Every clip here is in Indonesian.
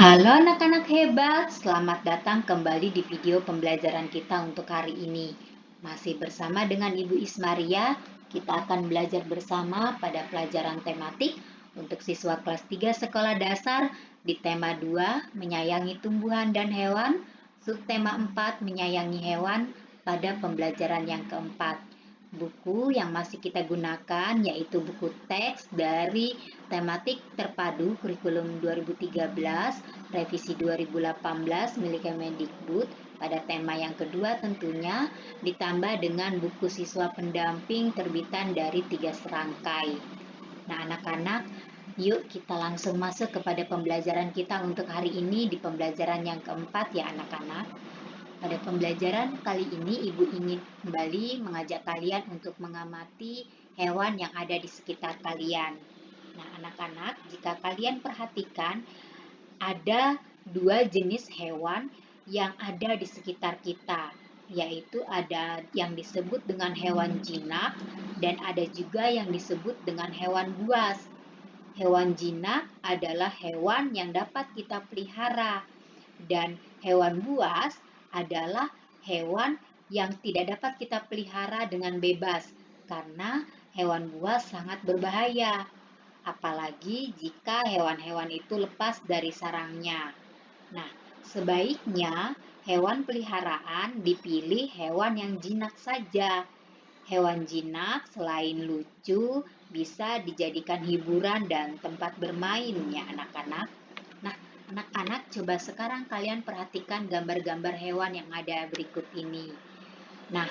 Halo anak-anak hebat, selamat datang kembali di video pembelajaran kita untuk hari ini. Masih bersama dengan Ibu Ismaria, kita akan belajar bersama pada pelajaran tematik untuk siswa kelas 3 sekolah dasar di tema 2, menyayangi tumbuhan dan hewan, subtema 4, menyayangi hewan pada pembelajaran yang keempat. Buku yang masih kita gunakan yaitu buku teks dari tematik terpadu kurikulum 2013 revisi 2018 milik Kemendikbud pada tema yang kedua tentunya ditambah dengan buku siswa pendamping terbitan dari 3 serangkai. Nah anak-anak, yuk kita langsung masuk kepada pembelajaran kita untuk hari ini di pembelajaran yang keempat ya anak-anak. Pada pembelajaran kali ini, Ibu ingin kembali mengajak kalian untuk mengamati hewan yang ada di sekitar kalian. Nah, anak-anak, jika kalian perhatikan, ada dua jenis hewan yang ada di sekitar kita, yaitu ada yang disebut dengan hewan jinak dan ada juga yang disebut dengan hewan buas. Hewan jinak adalah hewan yang dapat kita pelihara dan hewan buas adalah hewan yang tidak dapat kita pelihara dengan bebas karena hewan buas sangat berbahaya, apalagi jika hewan-hewan itu lepas dari sarangnya. Nah, sebaiknya hewan peliharaan dipilih hewan yang jinak saja. Hewan jinak selain lucu bisa dijadikan hiburan dan tempat bermain ya anak-anak. Nah, anak-anak, coba sekarang kalian perhatikan gambar-gambar hewan yang ada berikut ini. Nah,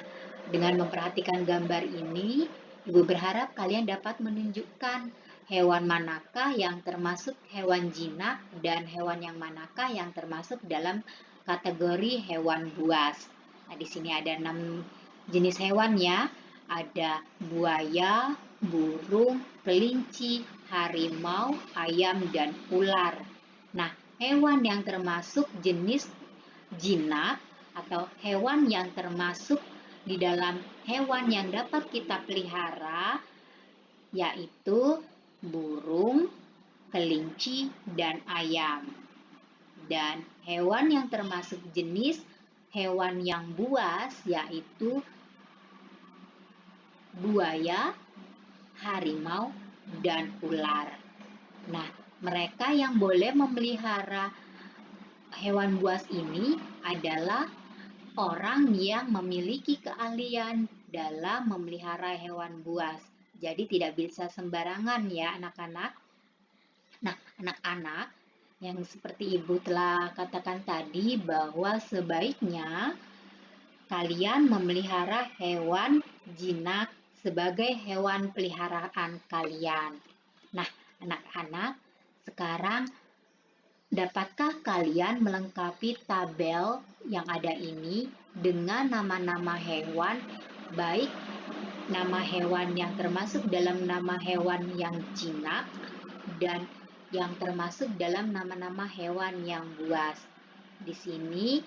dengan memperhatikan gambar ini, Ibu berharap kalian dapat menunjukkan hewan manakah yang termasuk hewan jinak dan hewan yang manakah yang termasuk dalam kategori hewan buas. Nah, di sini ada 6 jenis hewan ya. Ada buaya, burung, kelinci, harimau, ayam, dan ular. Nah, hewan yang termasuk jenis jinak atau hewan yang termasuk di dalam hewan yang dapat kita pelihara yaitu burung, kelinci, dan ayam. Dan hewan yang termasuk jenis hewan yang buas yaitu buaya, harimau, dan ular. Nah, mereka yang boleh memelihara hewan buas ini adalah orang yang memiliki keahlian dalam memelihara hewan buas. Jadi tidak bisa sembarangan ya anak-anak. Nah, anak-anak yang seperti Ibu telah katakan tadi bahwa sebaiknya kalian memelihara hewan jinak sebagai hewan peliharaan kalian. Nah, anak-anak, sekarang dapatkah kalian melengkapi tabel yang ada ini dengan nama-nama hewan, baik nama hewan yang termasuk dalam nama hewan yang jinak dan yang termasuk dalam nama-nama hewan yang buas. Di sini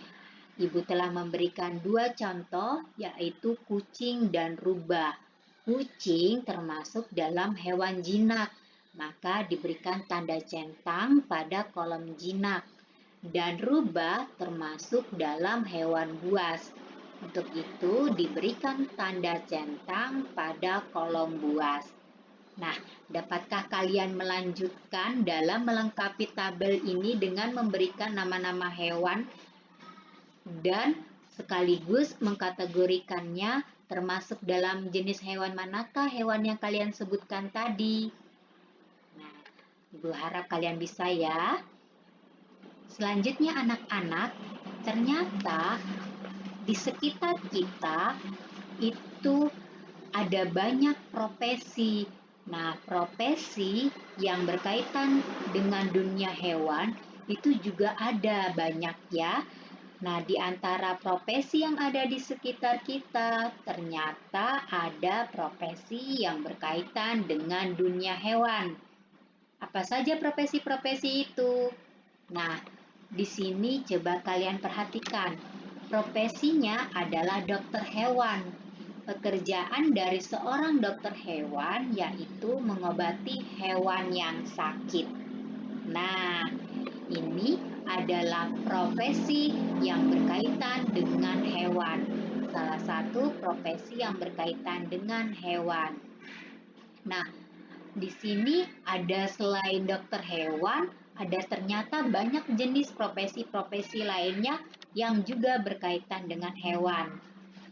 Ibu telah memberikan 2 contoh, yaitu kucing dan rubah. Kucing termasuk dalam hewan jinak, maka diberikan tanda centang pada kolom jinak. Dan rubah termasuk dalam hewan buas. Untuk itu diberikan tanda centang pada kolom buas. Nah, dapatkah kalian melanjutkan dalam melengkapi tabel ini dengan memberikan nama-nama hewan dan sekaligus mengkategorikannya termasuk dalam jenis hewan manakah hewan yang kalian sebutkan tadi? Nah, Ibu harap kalian bisa ya. Selanjutnya anak-anak, ternyata di sekitar kita itu ada banyak profesi. Nah, profesi yang berkaitan dengan dunia hewan itu juga ada banyak ya. Nah, di antara profesi yang ada di sekitar kita, ternyata ada profesi yang berkaitan dengan dunia hewan. Apa saja profesi-profesi itu? Nah, di sini coba kalian perhatikan. Profesinya adalah dokter hewan. Pekerjaan dari seorang dokter hewan yaitu mengobati hewan yang sakit. Nah, Ini adalah profesi yang berkaitan dengan hewan. Salah satu profesi yang berkaitan dengan hewan. Nah, di sini ada selain dokter hewan, ada ternyata banyak jenis profesi-profesi lainnya yang juga berkaitan dengan hewan.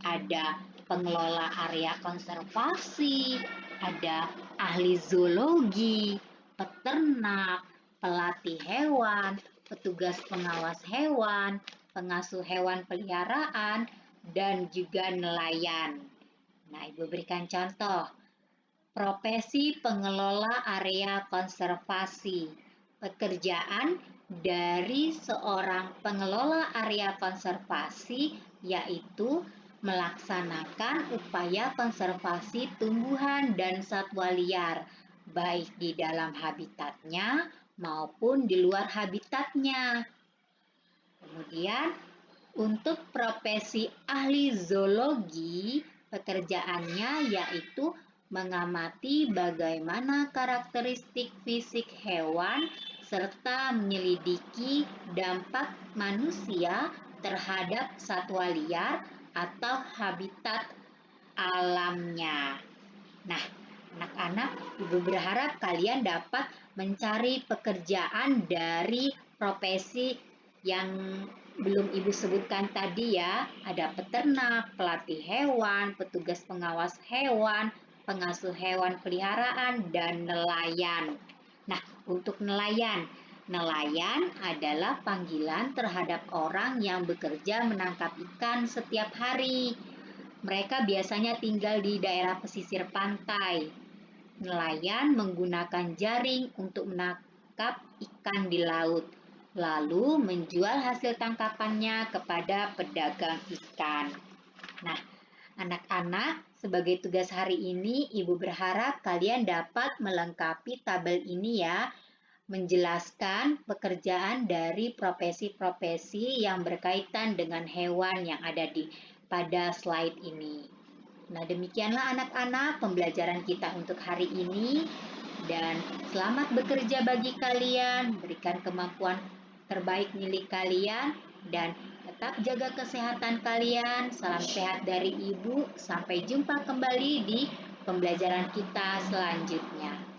Ada pengelola area konservasi, ada ahli zoologi, peternak, pelatih hewan, petugas pengawas hewan, pengasuh hewan peliharaan, dan juga nelayan. Nah, Ibu berikan contoh. Profesi pengelola area konservasi. Pekerjaan dari seorang pengelola area konservasi yaitu melaksanakan upaya konservasi tumbuhan dan satwa liar, baik di dalam habitatnya maupun di luar habitatnya. Kemudian, untuk profesi ahli zoologi, pekerjaannya yaitu mengamati bagaimana karakteristik fisik hewan serta menyelidiki dampak manusia terhadap satwa liar atau habitat alamnya. Nah, anak-anak, Ibu berharap kalian dapat mencari pekerjaan dari profesi yang belum Ibu sebutkan tadi ya. Ada peternak, pelatih hewan, petugas pengawas hewan, pengasuh hewan peliharaan, dan nelayan. Nah, untuk nelayan. Nelayan adalah panggilan terhadap orang yang bekerja menangkap ikan setiap hari. Mereka biasanya tinggal di daerah pesisir pantai. Nelayan menggunakan jaring untuk menangkap ikan di laut, lalu menjual hasil tangkapannya kepada pedagang ikan. Nah, anak-anak, sebagai tugas hari ini, Ibu berharap kalian dapat melengkapi tabel ini ya, menjelaskan pekerjaan dari profesi-profesi yang berkaitan dengan hewan yang ada pada slide ini. Nah, demikianlah anak-anak pembelajaran kita untuk hari ini. Dan selamat bekerja bagi kalian, berikan kemampuan terbaik milik kalian, dan tetap jaga kesehatan kalian. Salam sehat dari Ibu, sampai jumpa kembali di pembelajaran kita selanjutnya.